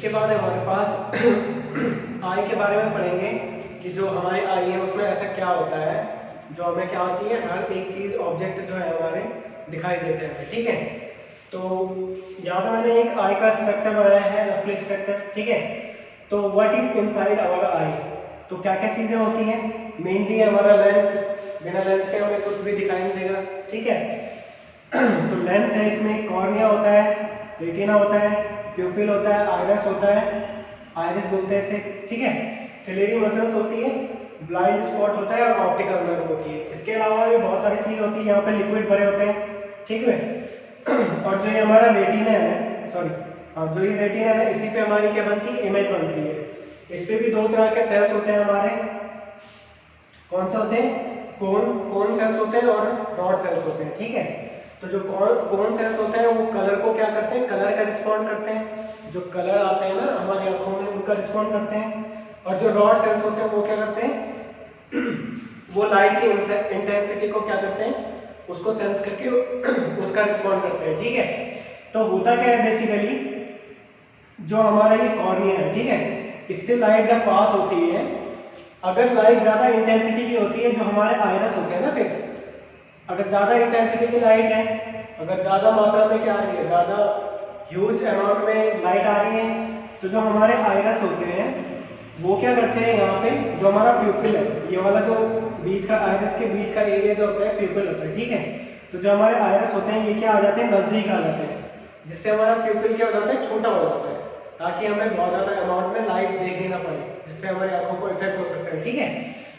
इसके बाद हमारे पास आई के बारे में पढ़ेंगे कि जो हमारी आई है उसमें ऐसा क्या होता है जो हमें क्या होती है, हर एक चीज ऑब्जेक्ट जो है हमारे दिखाई देते हैं, ठीक है। तो यहाँ पे मैंने एक आई का स्ट्रक्चर बनाया है, रफली स्ट्रक्चर, ठीक है। तो व्हाट इज इनसाइड आवर आई, तो क्या क्या चीजें होती हैं, मेनली हमारा लेंस, बिना लेंस के हमें कुछ भी दिखाई नहीं देगा, ठीक है। तो लेंस है, इसमें कॉर्निया होता है, रेटिना होता है, प्यूपिल होता है, आइरिस होता है, आइरिस बोलते हैं इसे, ठीक है। सिलेरी मसल्स होती है, ब्लाइंड स्पॉट होता है और ऑप्टिकल नर्व होती है। इसके अलावा भी बहुत सारी चीज होती है, यहाँ पे लिक्विड भरे होते हैं, ठीक है। और जो ये हमारा रेटिना है, सॉरी जो ये रेटिना है, इसी पे हमारी क्या बनती है, इमेज बनती है। इस पे भी दो तरह के सेल्स होते हैं हमारे, कौन से होते हैं, कोन सेल्स होते हैं और रॉड सेल्स होते हैं, ठीक है। तो जो कोन सेल्स होते हैं वो कलर को क्या करते हैं, कलर का रिस्पॉन्ड करते हैं, जो कलर आते हैं ना हमारी आंखों में उनका रिस्पॉन्ड करते हैं। और जो रॉड सेल्स होते हैं वो क्या करते हैं वो लाइट की इंटेंसिटी को क्या करते हैं, उसको सेंस करके उसका रिस्पॉन्ड करते हैं, ठीक है। तो होता क्या है बेसिकली, जो हमारा ये कॉर्निया है, ठीक है, इससे लाइट जब पास होती है, अगर लाइट ज्यादा इंटेंसिटी की होती है, जो हमारे आइरिस होते हैं ना, फिर अगर ज्यादा इंटेंसिटी की लाइट है, अगर ज्यादा मात्रा में क्या आ रही है, ज्यादा ह्यूज अमाउंट में लाइट आ रही है, तो जो हमारे आइरिस होते हैं वो क्या करते हैं, यहाँ पे जो हमारा प्यूपिल है, ये वाला जो बीच का आइरिस के बीच का एरिया जो होता है प्यूपिल होता है, ठीक है। तो जो हमारे आइरिस होते हैं ये क्या आ जाते हैं, नजदीक आ जाते हैं, जिससे हमारा प्यूपिल क्या हो जाता है, छोटा हो जाता है, ताकि हमें बहुत ज्यादा अमाउंट में लाइट देखनी ना पड़े, जिससे हमारी आंखों को इफेक्ट हो सकता है, ठीक है।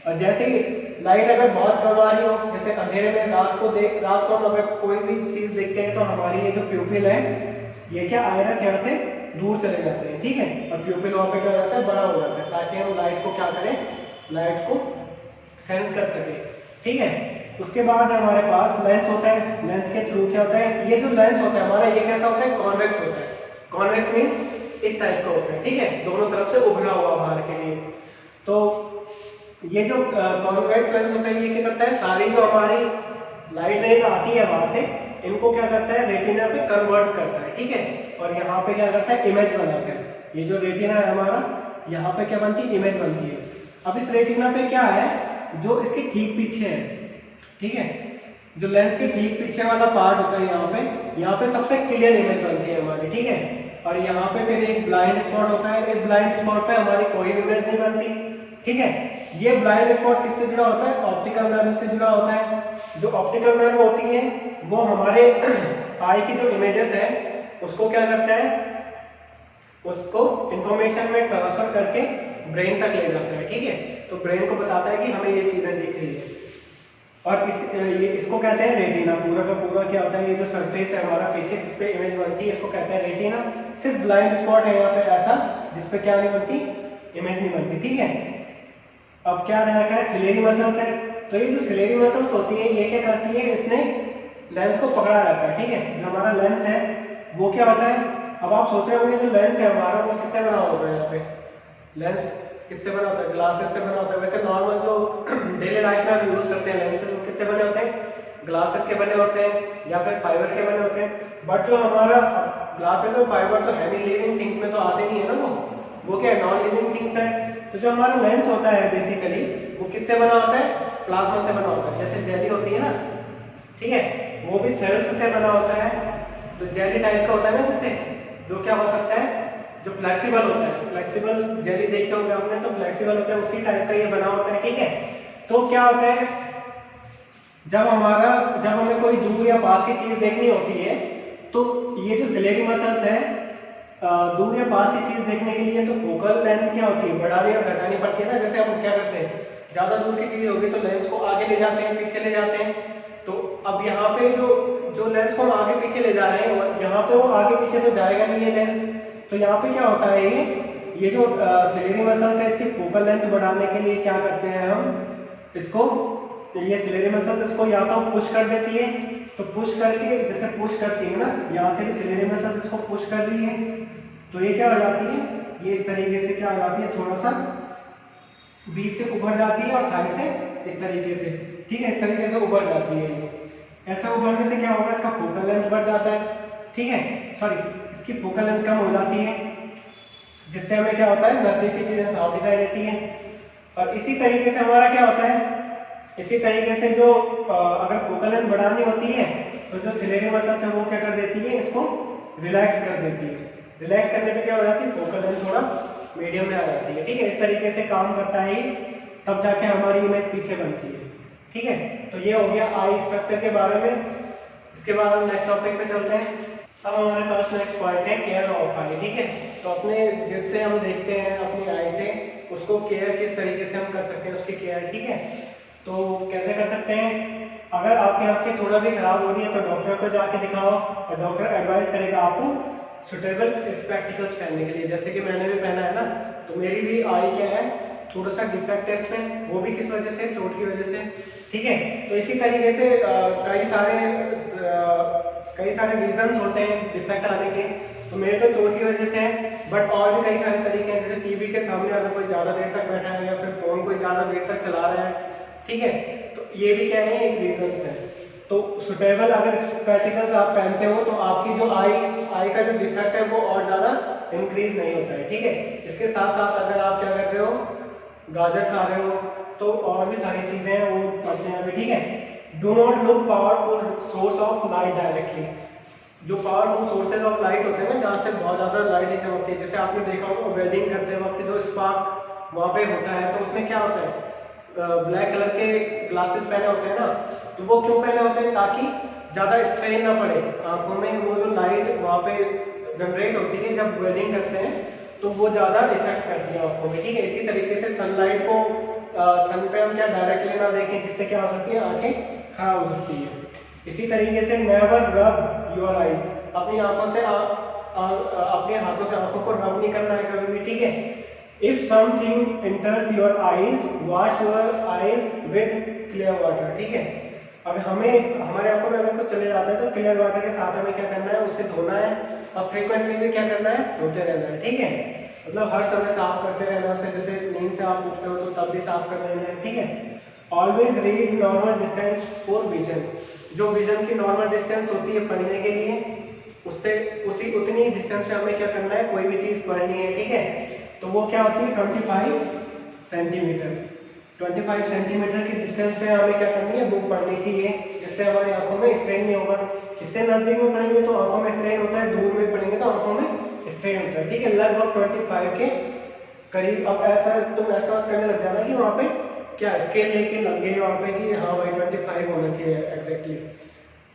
और जैसे ही लाइट अगर बहुत कम आ रही हो, जैसे अंधेरे में रात को हम अगर कोई भी चीज देखते हैं, तो हमारी ये जो प्यूपिल है, ये क्या आइरिस यहाँ से दूर चले जाते हैं, ठीक है। और प्यूपिल वहां पे क्या हो जाता है, बड़ा हो जाता है, ताकि हम लाइट को क्या करें, लाइट को सेंस कर सके, ठीक है। उसके बाद हमारे पास लेंस होता है, लेंस के थ्रू क्या होता है, ये जो लेंस होता है हमारा, ये कैसा होता है, कॉन्वेक्स होता है। कॉन्वेक्स मींस इस टाइप का होता है, ठीक है, दोनों तरफ से उभरा हुआ बाहर के लिए। तो ये जो कॉन्वेक्स लेंस होता है, ये क्या करता है, सारी जो हमारी लाइट रेज आती है बाहर से, इनको क्या करता है, रेटिना पे कन्वर्ट करता है, ठीक है। और यहाँ पे क्या करता है, इमेज बनाता है। ये जो रेटिना है हमारा, यहाँ पे क्या बनती है, इमेज बनती है। अब इस रेटिना पे क्या है, जो इसके ठीक पीछे है, ठीक है, जो लेंस के ठीक पीछे वाला पार्ट होता है, यहाँ पे सबसे क्लियर इमेज बनती है हमारी, ठीक है। और यहाँ पे फिर एक ब्लाइंड स्पॉट होता है, इस ब्लाइंड स्पॉट पे हमारी कोई इमेज नहीं बनती, ठीक है। ये ब्लाइंड स्पॉट किससे जुड़ा होता है, ऑप्टिकल नर्व से जुड़ा होता है। जो ऑप्टिकल नर्व होती है वो हमारे आई की जो इमेजेस है उसको क्या करता है, उसको इंफॉर्मेशन में ट्रांसफर करके ब्रेन तक ले जाता है, ठीक है। तो ब्रेन को बताता है कि हमें ये चीजें दिख रही है। और इसको कहते हैं रेटिना। पूरा का पूरा क्या होता है, ये जो सरफेस है हमारा पीछे जिस पे इमेज बनती है, इसको कहते हैं रेटिना। सिर्फ ब्लाइंड स्पॉट है यहाँ पे ऐसा, जिसपे क्या नहीं बनती, इमेज नहीं बनती, ठीक है। अब क्या रखा है, सिलेरी मसल्स है। तो ये जो सिलेरी मसल्स होती है, ये क्या करती है, इसने लेंस को पकड़ा रहता है, ठीक है। जो हमारा लेंस है वो क्या होता है, अब आप सोच रहे होंगे जो लेंस है हमारा वो किससे बना होता है, यहाँ पे लेंस किससे बना होता है, ग्लासेस से बना होता है। वैसे नॉर्मल जो डेली लाइफ में हम यूज करते हैं लेंसेज, वो किससे बने होते हैं, ग्लासेस के बने होते हैं या फिर फाइबर के बने होते हैं। बट जो हमारा ग्लासेस और फाइबर तो हैवी लिविंग थिंग्स में तो आते नहीं है ना, वो क्या है, नॉन लिविंग थिंग्स है। तो जो हमारा लेंस होता है बेसिकली वो किससे बना होता है, प्लाज्मा से बना होता है। जैसे जेली होती है ना, ठीक है, वो भी सेल्स से बना होता है। तो जेली टाइप का होता है ना, जिससे जो क्या हो सकता है, जो फ्लेक्सिबल होता है, फ्लेक्सिबल जेली देखे होंगे आपने, तो फ्लेक्सिबल होता है, उसी टाइप का ये बना होता है, ठीक है। तो क्या होता है, जब हमें कोई दूर या पास की चीज देखनी होती है, तो ये जो सिलेरी मसल्स है, दूर या पास की चीज देखने के लिए तो फोकल लेंथ क्या होती है, बढ़ानी और घटानी पड़ती है ना। जैसे हम क्या करते हैं, ज्यादा दूर की चीज होगी तो लेंस को आगे ले जाते हैं, पीछे ले जाते हैं। तो अब यहाँ पे जो लेंस को हम आगे पीछे ले जा रहे हैं, यहाँ पे वो आगे पीछे तो जाएगा नहीं ये लेंस। तो यहाँ पे क्या होता है, ये जो सिलेरी मसल्स है, इसकी फोकल लेंथ बढ़ाने के लिए क्या करते हैं हम इसको, ये सिलेरी मसल्स इसको या तो पुश कर देती है, तो पुश करके, जैसे पुश करती है ना, यहाँ से भी सिलेरी मसल्स इसको पुश कर रही है, तो ये क्या हो जाती है, ये इस तरीके से क्या हो जाती है, थोड़ा सा बीच से उभर जाती है और साइड से इस तरीके से, ठीक है, इस तरीके से उभर जाती है। ये ऐसा उभरने से क्या होगा, इसका फोकल लेंथ बढ़ जाता है, ठीक है, सॉरी इसकी फोकल लेंथ कम हो जाती है। जिससे हमें क्या होता है, नजदीक की चीजें साफ दिखाई देती है। और इसी तरीके से हमारा क्या होता है, इसी तरीके से जो अगर फोकल लेंथ बढ़ानी होती है तो जो सिलेरी मसल्स है वो क्या कर देती है, इसको रिलैक्स कर देती है। रिलैक्स करने पे क्या हो जाती है, फोकल लेंथ थोड़ा मीडियम में आ जाती है। ठीक है, इस तरीके से काम करता है, तब जाके हमारी इमेज पीछे बनती है। ठीक है, तो ये हो गया आई स्ट्रक्चर के बारे में। इसके बाद हम नेक्स्ट टॉपिक पे चलते हैं। अब हमारे पास नेक्स्ट पॉइंट है केयर ऑफ आई। ठीक है, तो अपने जिससे हम देखते हैं अपनी आई से, उसको केयर किस तरीके से हम कर सकते हैं, उसकी केयर। ठीक है, तो कैसे कर सकते हैं, अगर आपकी आंखें थोड़ा भी खराब हो रही है तो डॉक्टर को जाके दिखाओ, और डॉक्टर एडवाइस करेगा आपको सुटेबल स्पेक्टिकल्स पहनने के लिए। जैसे कि मैंने भी पहना है ना, तो मेरी भी आई क्या है, थोड़ा सा डिफेक्ट है इसमें, वो भी किस वजह से, चोट की वजह से। ठीक है, तो इसी तरीके से कई सारे रीजंस होते हैं डिफेक्ट आने के। तो मेरे तो चोट की वजह से है, बट और भी कई सारे तरीके हैं, जैसे टीवी के सामने अगर कोई ज़्यादा देर तक बैठा है या फिर फ़ोन कोई ज़्यादा देर तक चला रहा है। ठीक है, तो ये भी क्या है, एक रीजंस है। तो सुटेबल अगर स्पेक्टिकल्स आप पहनते हो तो आपकी जो आई का जो डिफेक्ट है वो और ज़्यादा इंक्रीज नहीं होता है। ठीक है, इसके साथ साथ अगर आप क्या कर रहे हो, गाजर खा रहे हो, तो और भी सारी चीज़ें हैं वो पढ़ते हैं अभी। ठीक है, do not look powerful source of light directly. जो पावरफुल सोर्सेज ऑफ लाइट होते हैं ना, जहाँ से बहुत ज़्यादा लाइट चमकती है, जैसे आपने देखा होगा वेल्डिंग करते वक्त जो स्पार्क वहाँ पे होता है, तो उसमें क्या होता है, ब्लैक कलर के ग्लासेस पहने होते हैं ना, तो वो क्यों पहने होते हैं, ताकि ज़्यादा स्ट्रेन ना पड़े आंखों में। वो जो लाइट वहाँ पे जनरेट होती है जब वेल्डिंग करते हैं, तो वो ज़्यादा इफेक्ट करती है आंखों में। ठीक है, इसी तरीके से सनलाइट को सन पे हम क्या डायरेक्टली ना देखें, जिससे क्या हो सकती है, आंखें खराब हो सकती है। इसी तरीके से नेवर रब योर आईज, अपनी आंखों से अपने हाथों से आंखों को रब नहीं करना है कभी भी। ठीक है, if something enters your eyes wash your eyes with clear water. ठीक है, अब हमें हमारे आंखों में अगर कुछ चले जाता है तो क्लियर वाटर के साथ हमें क्या करना है, उसे धोना है, और फ्रीक्वेंटली भी क्या करना है, धोते रहना है। ठीक है, मतलब हर समय साफ करते रहना उसे, जैसे नींद से आप उठते हो तो तब भी साफ कर लेना है। ठीक है, always read normal distance for vision. जो विजन की नॉर्मल डिस्टेंस होती है पढ़ने के लिए, उससे उतनी डिस्टेंस पे हमें क्या करना है, कोई भी चीज पढ़नी है। ठीक है, तो वो क्या होती है 25 सेंटीमीटर। 25 सेंटीमीटर की डिस्टेंस पे हमें क्या करनी है, बुक पढ़नी चाहिए, जिससे हमारी आंखों में स्ट्रेन नहीं होगा। इससे नजदीक में पढ़ेंगे तो आंखों में स्ट्रेन होता है, दूर में पढ़ेंगे तो आंखों में स्ट्रेन होता है। ठीक है, लगभग 25 के करीब। अब ऐसा तुम ऐसा करने लग जाना कि वहाँ पे क्या स्केल लेके लग गए वहाँ पे कि हाँ भाई 25 होना चाहिए एग्जैक्टली,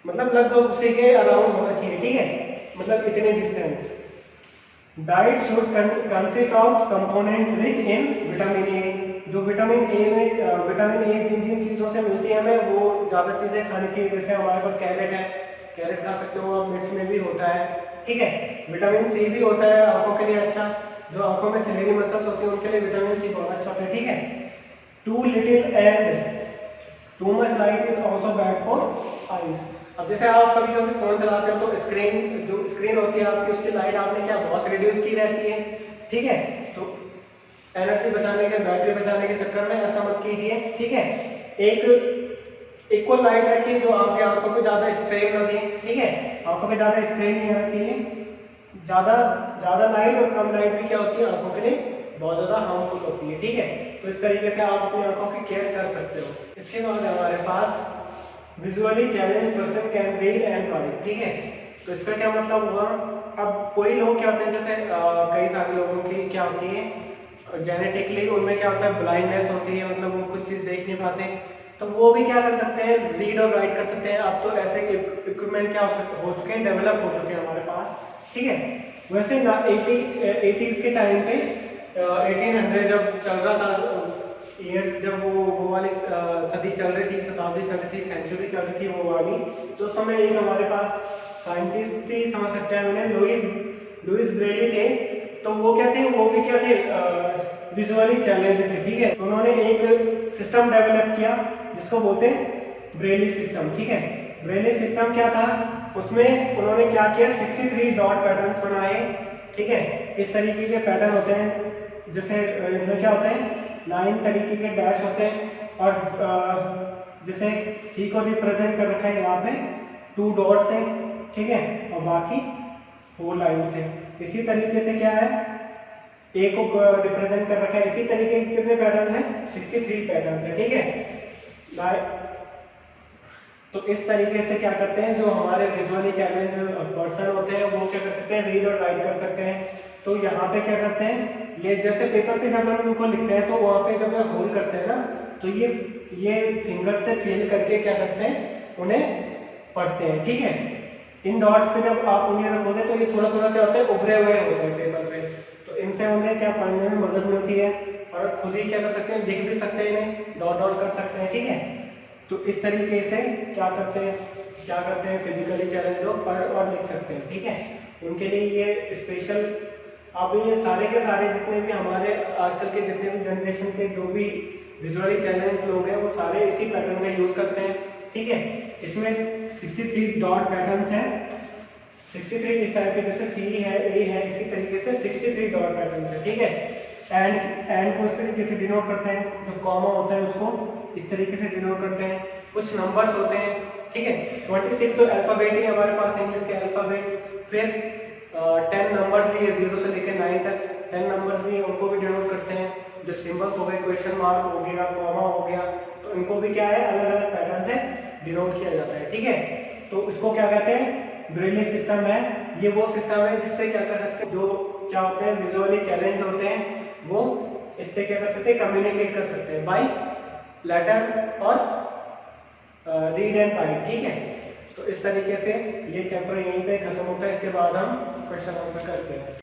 मतलब लगभग उसी के अराउंड होना चाहिए। ठीक है, मतलब इतने distance. Diet should consist of component rich in vitamin A. जो विटामिन ए में विटामिन ए जिन जिन चीज़ों से मिलती है हमें, वो ज़्यादा चीज़ें खानी चाहिए। जैसे हमारे पास कैरेट है, कैरेट खा सकते हो, मिर्च में भी होता है। ठीक है, विटामिन सी भी होता है आंखों के लिए अच्छा, जो आंखों में सिलेरी मसल्स होती है उनके लिए विटामिन सी बहुत अच्छा होता है। ठीक है, too little and too much light is also bad for eyes. अब जैसे आप कभी कभी फोन चलाते हो तो स्क्रीन होती है आपकी, उसकी लाइट आपने क्या बहुत रिड्यूस की रहती है। ठीक है, तो एनर्जी बचाने के, बैटरी बचाने के चक्कर में ऐसा मत कीजिए। ठीक है, एक इक्वल लाइट रखिए जो आपके आंखों पे ज्यादा स्ट्रेन न दे। ठीक है, आंखों पे ज्यादा स्ट्रेन नहीं आना चाहिए। ज्यादा लाइट और कम लाइट भी क्या होती है, आंखों के लिए बहुत ज्यादा हार्मफुल होती है। ठीक है, तो इस तरीके से आप अपनी आंखों की केयर कर सकते हो। इसके बाद हमारे पास visually challenge person can read and write. ठीक है, तो इसका क्या मतलब हुआ, अब कोई लोग क्या होते हैं, जैसे कई सारे लोगों की क्या होती है, जेनेटिकली उनमें क्या होता है, ब्लाइंडनेस होती है, मतलब वो कुछ चीज देख नहीं पाते, तो वो भी क्या कर सकते हैं, रीड और राइट कर सकते हैं। अब तो ऐसे इक्विपमेंट क्या हो चुके हैं, डेवलप हो चुके हैं हमारे पास। ठीक है, वैसे 80s के टाइम पे 1800 जब चल रहा था ईयर्स, जब वो वाली सदी चल रही थी, शताब्दी चल रही थी, सेंचुरी चल रही थी वो वाली, तो उस समय एक हमारे पास साइंटिस्ट ही समझ सकते हैं उन्हें, लुइस ब्रेली थे। तो वो क्या थे, वो भी क्या थे, विजुअली चैलेंज थे। ठीक है, तो उन्होंने एक सिस्टम डेवलप किया जिसको बोलते हैं ब्रेली सिस्टम। ठीक है, ब्रेली सिस्टम क्या था, उसमें उन्होंने क्या किया, 63 डॉट पैटर्न्स बनाए। ठीक है, इस तरीके के पैटर्न होते हैं, जैसे इनमें क्या होते हैं, 9 तरीके के डैश होते हैं, और जैसे सी को रिप्रेजेंट कर रखा है यहाँ पे 2 डॉट से। ठीक है, और बाकी 4 लाइन से। इसी तरीके से क्या है, ए को रिप्रेजेंट कर रखा है। इसी तरीके के कितने पैटर्न है, 63 पैटर्न है, ठीक है। तो इस तरीके से क्या करते हैं, जो हमारे विजुअली चैलेंज पर्सन होते हैं वो क्या कर सकते हैं, रीड और राइट कर सकते हैं। तो यहाँ पे क्या करते हैं, ये जैसे पेपर पे जब हम उनको लिखते हैं तो वहाँ पे जब हम होल्ड करते हैं ना, तो ये फिंगर से फील करके क्या करते हैं, उन्हें पढ़ते हैं, ठीक है। इन डॉट्स पे जब आप उन्हें रखोगे तो ये थोड़ा थोड़ा क्या होता है, उभरे हुए होते हैं पेपर पे, तो इनसे उन्हें क्या पढ़ने में मदद मिलती है और खुद ही क्या कर सकते हैं, लिख भी सकते हैं, इन्हें डॉट डॉट कर सकते हैं, ठीक है। तो इस तरीके से क्या करते हैं फिजिकली चैलेंज लोग पढ़ और लिख सकते हैं, ठीक है। उनके लिए ये स्पेशल, अब ये सारे के सारे जितने भी हमारे आजकल के जितने भी जनरेशन के जो भी विजुअली चैलेंज लोग हैं वो सारे इसी पैटर्न का यूज करते हैं, ठीक है। इसमें 63 डॉट पैटर्न्स हैं, 63 इस टाइप के, जैसे सी है, ए है, इसी तरीके से 63 डॉट पैटर्न्स है, ठीक है। एंड को इस तरीके से डिनोट करते हैं, जो कॉमा होता है उसको इस तरीके से डिनोट करते हैं। कुछ नंबर्स होते हैं, ठीक है। 26 तो अल्फाबेट ही हमारे पास, इंग्लिश के अल्फाबेट। फिर 10 नंबर्स भी है, 0 से लेकर 9 तक 10 नंबर्स भी, उनको भी डिनोट करते हैं। जो सिंबल्स हो गए, क्वेश्चन मार्क हो गया, कॉमा हो गया, तो इनको भी क्या है, अलग अलग पैटर्न से डिनोट किया जाता है, ठीक है। तो इसको क्या कहते हैं, ब्रेली सिस्टम है। ये वो सिस्टम है जिससे क्या कर सकते हैं, जो क्या होते हैं विजुअली चैलेंज होते हैं वो इससे क्या कर सकते हैं, कम्युनिकेट कर सकते हैं बाय लेटर और रीड एंड राइट, ठीक है। तो इस तरीके से ये चैप्टर यहीं पे खत्म होता है। इसके बाद हम क्वेश्चन आंसर करते हैं।